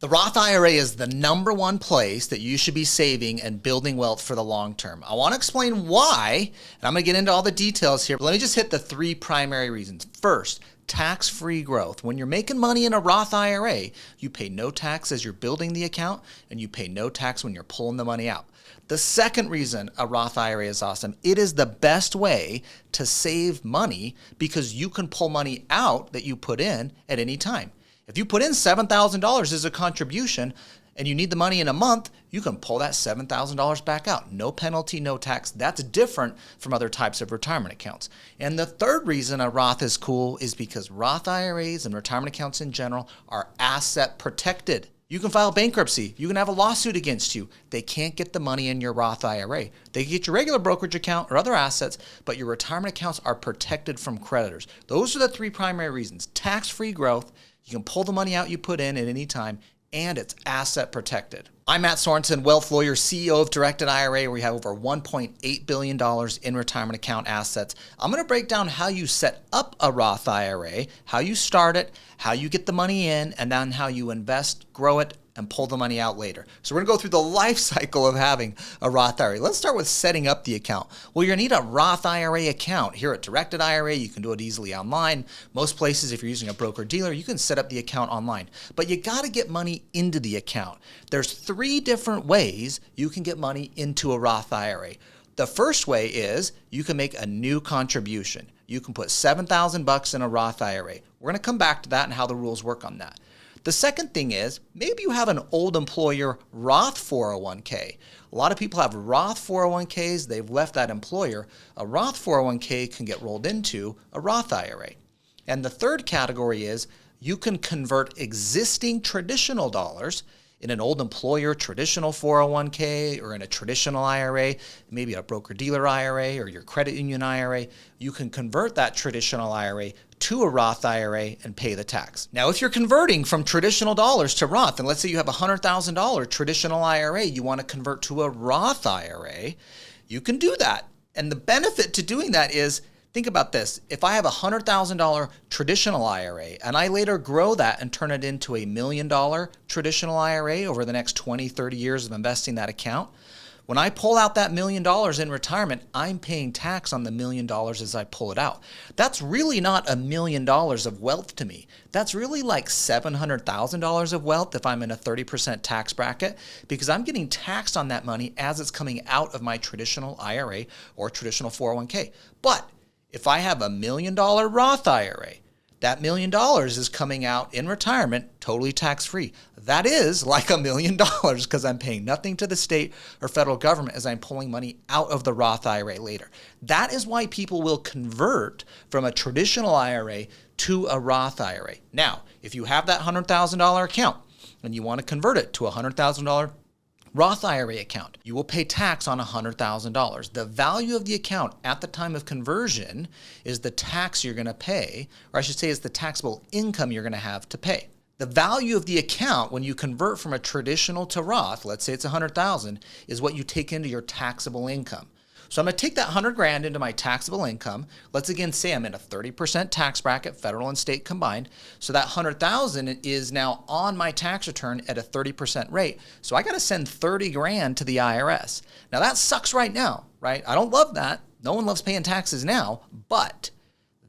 The Roth IRA is the number one place that you should be saving and building wealth for the long term. I want to explain why, and I'm going to get into all the details here, but let me just hit the three primary reasons. First, tax-free growth. When you're making money in a Roth IRA, you pay no tax as you're building the account, and you pay no tax when you're pulling the money out. The second reason a Roth IRA is awesome, it is the best way to save money because you can pull money out that you put in at any time. If you put in $7,000 as a contribution and you need the money in a month, you can pull that $7,000 back out. No penalty, no tax. That's different from other types of retirement accounts. And the third reason a Roth is cool is because Roth IRAs and retirement accounts in general are asset protected. You can file bankruptcy. You can have a lawsuit against you. They can't get the money in your Roth IRA. They can get your regular brokerage account or other assets, but your retirement accounts are protected from creditors. Those are the three primary reasons. Tax-free growth, you can pull the money out you put in at any time, and it's asset protected. I'm Matt Sorensen, wealth lawyer, CEO of Directed IRA, where we have over $1.8 billion in retirement account assets. I'm going to break down how you set up a Roth IRA, how you start it, how you get the money in, and then how you invest, grow it, and pull the money out later. So we're going to go through the life cycle of having a Roth IRA. Let's start with setting up the account. Well, you're going to need a Roth IRA account. Here at Directed IRA, you can do it easily online. Most places, if you're using a broker dealer, you can set up the account online. But you got to get money into the account. There's three different ways you can get money into a Roth IRA. The first way is you can make a new contribution. You can put $7,000 in a Roth IRA. We're going to come back to that and how the rules work on that. The second thing is maybe you have an old employer Roth 401k. A lot of people have Roth 401ks. They've left that employer. A Roth 401k can get rolled into a Roth IRA. And the third category is you can convert existing traditional dollars in an old employer traditional 401k or in a traditional IRA, maybe a broker-dealer IRA or your credit union IRA. You can convert that traditional IRA to a Roth IRA and pay the tax. Now, if you're converting from traditional dollars to Roth, and let's say you have a $100,000 traditional IRA, you want to convert to a Roth IRA, you can do that. And the benefit to doing that is, think about this. If I have a $100,000 traditional IRA and I later grow that and turn it into a $1 million traditional IRA over the next 20, 30 years of investing that account, when I pull out that $1 million in retirement, I'm paying tax on the $1 million as I pull it out. That's really not $1 million of wealth to me. That's really like $700,000 of wealth if I'm in a 30% tax bracket, because I'm getting taxed on that money as it's coming out of my traditional IRA or traditional 401k. But if I have a $1 million Roth IRA, that $1 million is coming out in retirement totally tax-free. That is like $1 million because I'm paying nothing to the state or federal government as I'm pulling money out of the Roth IRA later. That is why people will convert from a traditional IRA to a Roth IRA. Now, if you have that $100,000 account and you want to convert it to a $100,000 Roth IRA account, you will pay tax on $100,000. The value of the account at the time of conversion is the tax you're going to pay, or I should say is the taxable income you're going to have to pay. The value of the account when you convert from a traditional to Roth, let's say it's $100,000, is what you take into your taxable income. So I'm going to take that $100,000 into my taxable income. Let's again say I'm in a 30% tax bracket, federal and state combined. So that $100,000 is now on my tax return at a 30% rate. So I got to send $30,000 to the IRS. Now that sucks right now, right? I don't love that. No one loves paying taxes now, but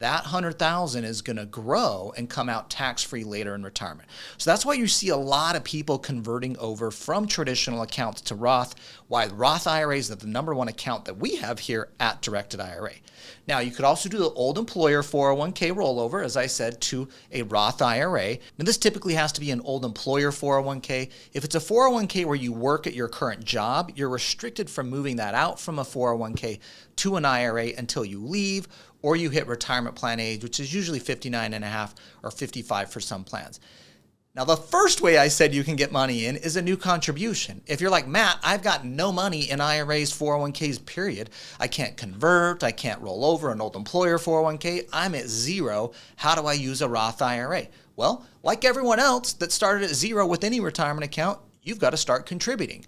that $100,000 is going to grow and come out tax-free later in retirement. So that's why you see a lot of people converting over from traditional accounts to Roth, why Roth IRAs are the number one account that we have here at Directed IRA. Now, you could also do the old employer 401k rollover, as I said, to a Roth IRA. Now, this typically has to be an old employer 401k. If it's a 401k where you work at your current job, you're restricted from moving that out from a 401k to an IRA until you leave or you hit retirement plan age, which is usually 59 and a half or 55 for some plans. Now, the first way I said you can get money in is a new contribution. If you're like, Matt, I've got no money in IRAs, 401ks, period. I can't convert. I can't roll over an old employer 401k. I'm at zero. How do I use a Roth IRA? Well, like everyone else that started at zero with any retirement account, you've got to start contributing.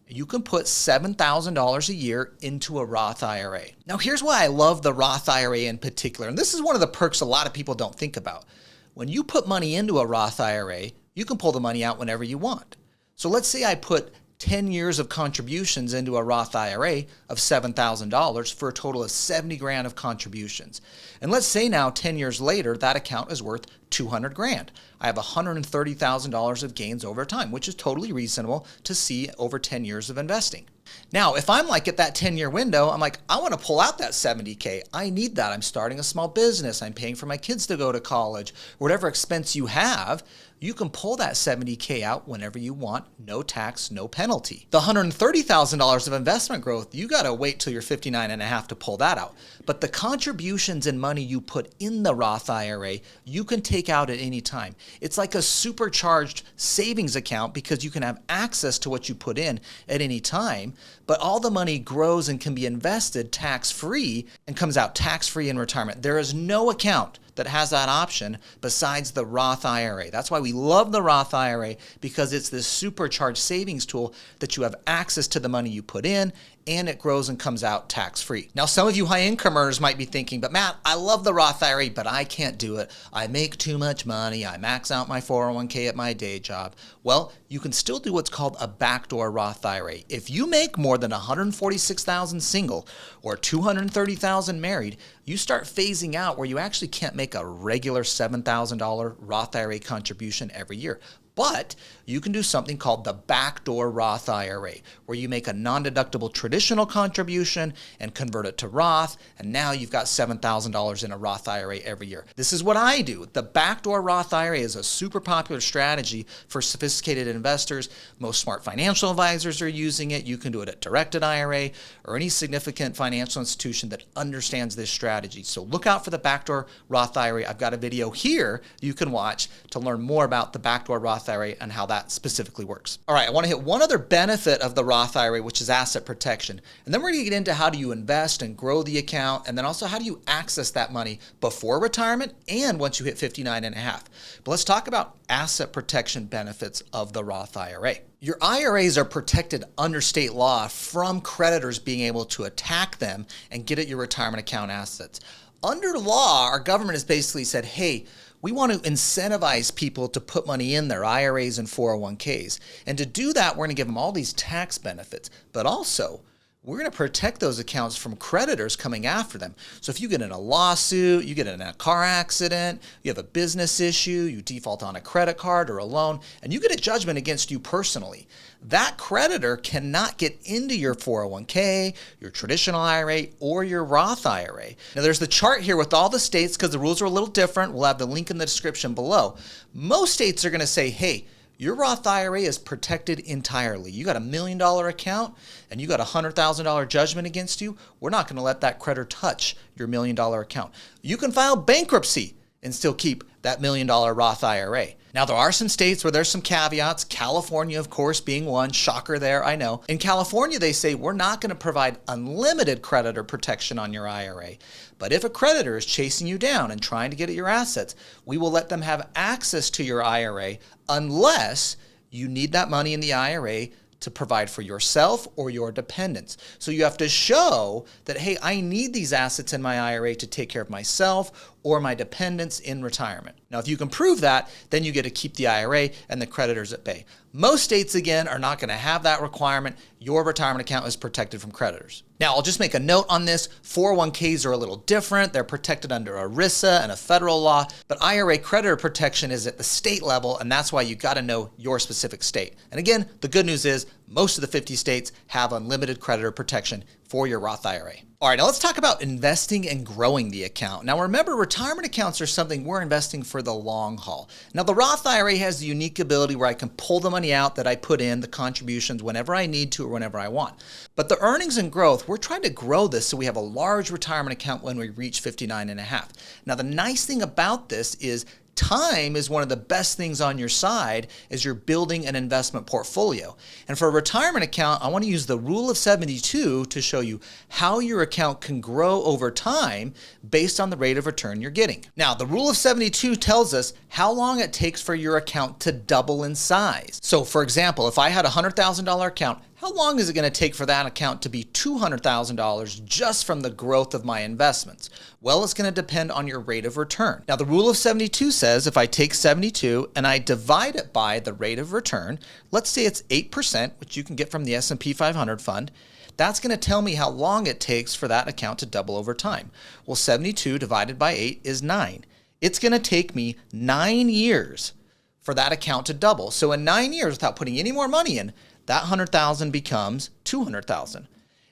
You can put $7,000 a year into a Roth IRA. Now, here's why I love the Roth IRA in particular, and this is one of the perks a lot of people don't think about. When you put money into a Roth IRA, you can pull the money out whenever you want. So let's say I put 10 years of contributions into a Roth IRA of $7,000 for a total of 70 grand of contributions. And let's say now 10 years later, that account is worth 200 grand. I have $130,000 of gains over time, which is totally reasonable to see over 10 years of investing. Now, if I'm like at that 10-year window, I'm like, I want to pull out that 70K. I need that. I'm starting a small business. I'm paying for my kids to go to college. Whatever expense you have, you can pull that 70K out whenever you want, no tax, no penalty. The $130,000 of investment growth, you got to wait till you're 59 and a half to pull that out. But the contributions and money you put in the Roth IRA, you can take out at any time. It's like a supercharged savings account because you can have access to what you put in at any time, but all the money grows and can be invested tax-free and comes out tax-free in retirement. There is no account that has that option besides the Roth IRA. That's why we love the Roth IRA, because it's this supercharged savings tool that you have access to the money you put in, and it grows and comes out tax-free. Now, some of you high-income earners might be thinking, but Matt, I love the Roth IRA, but I can't do it. I make too much money. I max out my 401k at my day job. Well, you can still do what's called a backdoor Roth IRA. If you make more than $146,000 single or $230,000 married, you start phasing out where you actually can't make a regular $7,000 Roth IRA contribution every year. But you can do something called the backdoor Roth IRA, where you make a non-deductible traditional contribution and convert it to Roth, and now you've got $7,000 in a Roth IRA every year. This is what I do. The backdoor Roth IRA is a super popular strategy for sophisticated investors. Most smart financial advisors are using it. You can do it at Directed IRA or any significant financial institution that understands this strategy. So look out for the backdoor Roth IRA. I've got a video here you can watch to learn more about the backdoor Roth IRA and how that specifically works. All right, I want to hit one other benefit of the Roth IRA, which is asset protection. And then we're going to get into how do you invest and grow the account, and then also how do you access that money before retirement and once you hit 59 and a half. But let's talk about asset protection benefits of the Roth IRA. Your IRAs are protected under state law from creditors being able to attack them and get at your retirement account assets. Under law, our government has basically said, hey, we want to incentivize people to put money in their IRAs and 401ks. And to do that, we're going to give them all these tax benefits, but also we're going to protect those accounts from creditors coming after them. So if you get in a lawsuit, you get in a car accident, you have a business issue, you default on a credit card or a loan, and you get a judgment against you personally, that creditor cannot get into your 401k, your traditional IRA, or your Roth IRA. Now there's the chart here with all the states because the rules are a little different. We'll have the link in the description below. Most states are going to say, hey, your Roth IRA is protected entirely. You got $1 million account and you got a $100,000 judgment against you. We're not going to let that creditor touch your $1 million account. You can file bankruptcy and still keep that $1 million Roth IRA. Now, there are some states where there's some caveats, California, of course, being one. Shocker there, I know. In California, they say we're not going to provide unlimited creditor protection on your IRA. But if a creditor is chasing you down and trying to get at your assets, we will let them have access to your IRA unless you need that money in the IRA to provide for yourself or your dependents. So you have to show that, hey, I need these assets in my IRA to take care of myself or my dependents in retirement. Now, if you can prove that, then you get to keep the IRA and the creditors at bay. Most states, again, are not going to have that requirement. Your retirement account is protected from creditors. Now, I'll just make a note on this. 401ks are a little different. They're protected under ERISA and a federal law, but IRA creditor protection is at the state level, and that's why you got to know your specific state. And again, the good news is most of the 50 states have unlimited creditor protection for your Roth IRA. All right, now let's talk about investing and growing the account. Now remember, retirement accounts are something we're investing for the long haul. Now the Roth IRA has the unique ability where I can pull the money out that I put in, the contributions, whenever I need to or whenever I want. But the earnings and growth, we're trying to grow this so we have a large retirement account when we reach 59 and a half. Now the nice thing about this is time is one of the best things on your side as you're building an investment portfolio. And for a retirement account, I want to use the rule of 72 to show you how your account can grow over time based on the rate of return you're getting. Now, the rule of 72 tells us how long it takes for your account to double in size. So for example, if I had a $100,000 account, how How long is it going to take for that account to be $200,000 just from the growth of my investments? Well, it's going to depend on your rate of return. Now, the rule of 72 says if I take 72 and I divide it by the rate of return, let's say it's 8%, which you can get from the S&P 500 fund, that's going to tell me how long it takes for that account to double over time. Well, 72 divided by 8 is 9. It's going to take me 9 years for that account to double. So in 9 years, without putting any more money in, that 100,000 becomes 200,000.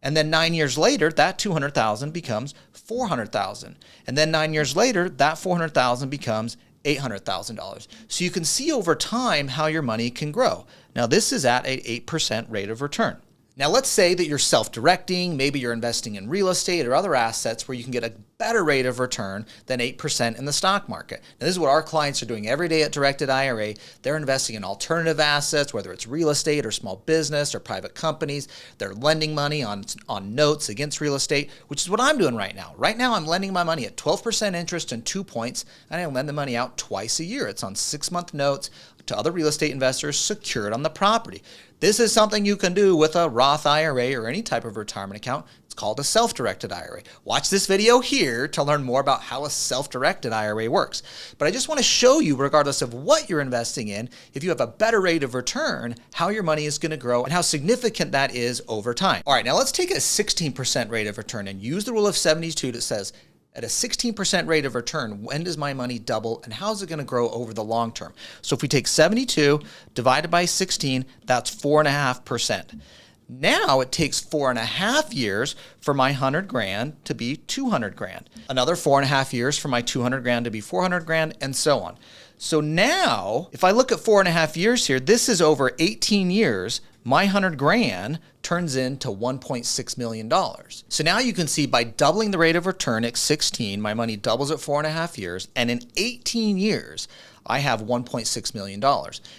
And then 9 years later, that 200,000 becomes 400,000. And then 9 years later, that 400,000 becomes $800,000. So you can see over time how your money can grow. Now, this is at an 8% rate of return. Now, let's say that you're self-directing, maybe you're investing in real estate or other assets where you can get a better rate of return than 8% in the stock market. Now, this is what our clients are doing every day at Directed IRA. They're investing in alternative assets, whether it's real estate or small business or private companies. They're lending money on notes against real estate, which is what I'm doing right now. Right now, I'm lending my money at 12% interest and 2 points, and I lend the money out twice a year. It's on 6-month notes to other real estate investors secured on the property. This is something you can do with a Roth IRA or any type of retirement account. It's called a self-directed IRA. Watch this video here to learn more about how a self-directed IRA works. But I just want to show you, regardless of what you're investing in, if you have a better rate of return, how your money is going to grow and how significant that is over time. All right, now let's take a 16% rate of return and use the rule of 72 that says, at a 16% rate of return, when does my money double and how is it going to grow over the long term? So if we take 72 divided by 16, that's 4.5%. Now it takes 4.5 years for my 100 grand to be 200 grand. Another 4.5 years for my 200 grand to be 400 grand, and so on. So now, if I look at 4.5 years here, this is over 18 years. My 100 grand turns into $1.6 million. So now you can see by doubling the rate of return at 16, my money doubles at 4.5 years, and in 18 years, I have $1.6 million.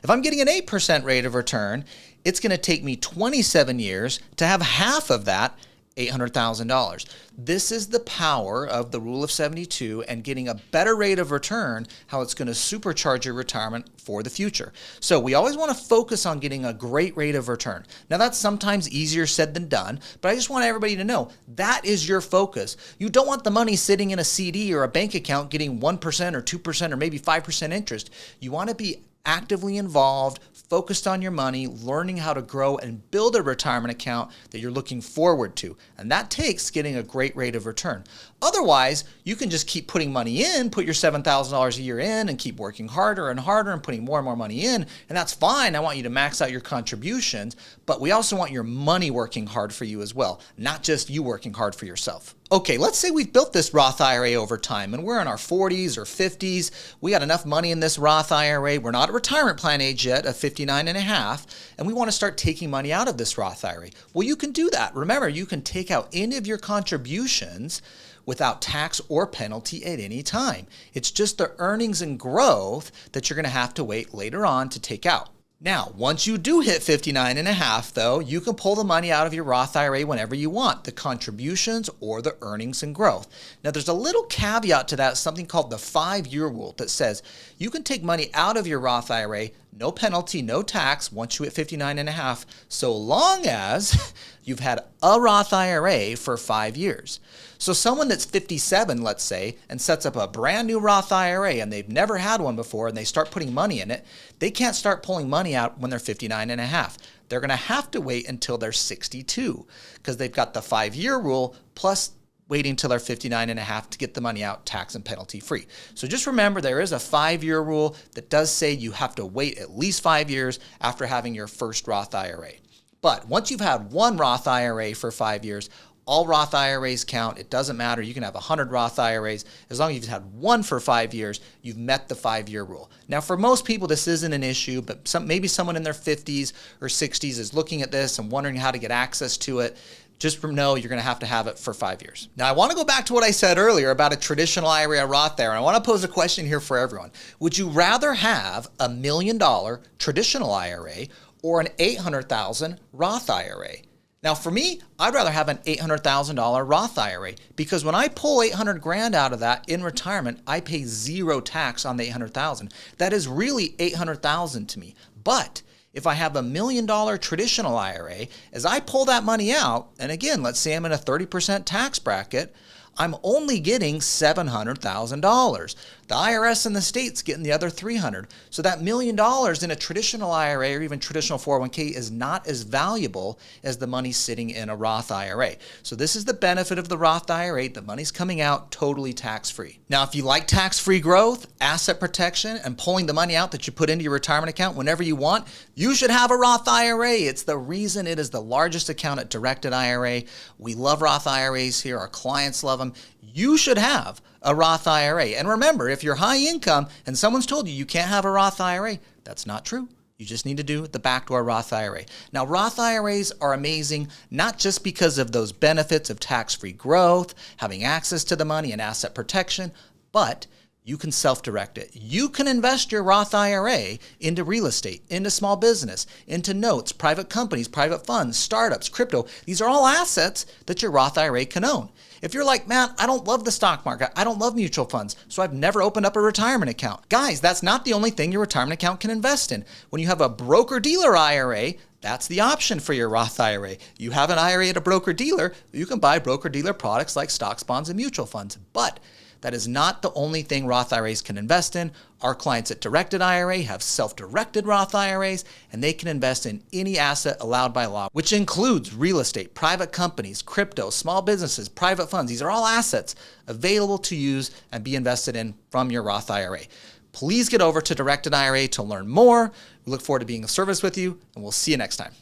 If I'm getting an 8% rate of return, it's going to take me 27 years to have half of that, $800,000. This is the power of the rule of 72 and getting a better rate of return, how it's going to supercharge your retirement for the future. So we always want to focus on getting a great rate of return. Now that's sometimes easier said than done, but I just want everybody to know that is your focus. You don't want the money sitting in a CD or a bank account getting 1% or 2% or maybe 5% interest. You want to be actively involved, focused on your money, learning how to grow and build a retirement account that you're looking forward to. And that takes getting a great rate of return. Otherwise, you can just keep putting money in, put your $7,000 a year in and keep working harder and harder and putting more and more money in. And that's fine. I want you to max out your contributions, but we also want your money working hard for you as well, not just you working hard for yourself. Okay, let's say we've built this Roth IRA over time and we're in our 40s or 50s. We got enough money in this Roth IRA. We're not at retirement plan age yet of 59 and a half, and we want to start taking money out of this Roth IRA. Well, you can do that. Remember, you can take out any of your contributions without tax or penalty at any time. It's just the earnings and growth that you're going to have to wait later on to take out. Now, once you do hit 59 and a half, though, you can pull the money out of your Roth IRA whenever you want, the contributions or the earnings and growth. Now, there's a little caveat to that, something called the 5-year rule that says you can take money out of your Roth IRA, no penalty, no tax, once you hit 59 and a half, so long as you've had a Roth IRA for 5 years. So someone that's 57, let's say, and sets up a brand new Roth IRA and they've never had one before and they start putting money in it, they can't start pulling money out when they're 59 and a half. They're going to have to wait until they're 62 because they've got the 5-year rule plus waiting till they're 59 and a half to get the money out tax and penalty free. So just remember there is a 5-year rule that does say you have to wait at least 5 years after having your first Roth IRA. But once you've had one Roth IRA for 5 years, all Roth IRAs count. It doesn't matter. You can have 100 Roth IRAs. As long as you've had one for 5 years, you've met the 5-year rule. Now, for most people, this isn't an issue, but maybe someone in their 50s or 60s is looking at this and wondering how to get access to it. Just know you're going to have it for 5 years. Now, I want to go back to what I said earlier about a traditional IRA or Roth IRA. I want to pose a question here for everyone. Would you rather have a $1 million traditional IRA or an $800,000 Roth IRA? Now, for me, I'd rather have an $800,000 Roth IRA because when I pull 800 grand out of that in retirement, I pay zero tax on the 800,000. That is really 800,000 to me. But If I have $1 million traditional IRA, as I pull that money out, and again, let's say I'm in a 30% tax bracket, I'm only getting $700,000. The IRS in the state's getting the other $300,000. So that $1 million in a traditional IRA or even traditional 401k is not as valuable as the money sitting in a Roth IRA. So this is the benefit of the Roth IRA. The money's coming out totally tax-free. Now, if you like tax-free growth, asset protection, and pulling the money out that you put into your retirement account whenever you want, you should have a Roth IRA. It's the reason it is the largest account at Directed IRA. We love Roth IRAs here. Our clients love them. You should have a Roth IRA. And remember, if you're high income and someone's told you you can't have a Roth IRA, that's not true. You just need to do the backdoor Roth IRA. Now, Roth IRAs are amazing, not just because of those benefits of tax-free growth, having access to the money and asset protection, but you can self-direct it. You can invest your Roth IRA into real estate, into small business, into notes, private companies, private funds, startups, crypto. These are all assets that your Roth IRA can own. If you're like, man, I don't love the stock market, I don't love mutual funds, so I've never opened up a retirement account. Guys, that's not the only thing your retirement account can invest in. When you have a broker-dealer IRA, that's the option for your Roth IRA. You have an IRA at a broker-dealer, you can buy broker-dealer products like stocks, bonds, and mutual funds. But that is not the only thing Roth IRAs can invest in. Our clients at Directed IRA have self-directed Roth IRAs, and they can invest in any asset allowed by law, which includes real estate, private companies, crypto, small businesses, private funds. These are all assets available to use and be invested in from your Roth IRA. Please get over to Directed IRA to learn more. We look forward to being of service with you, and we'll see you next time.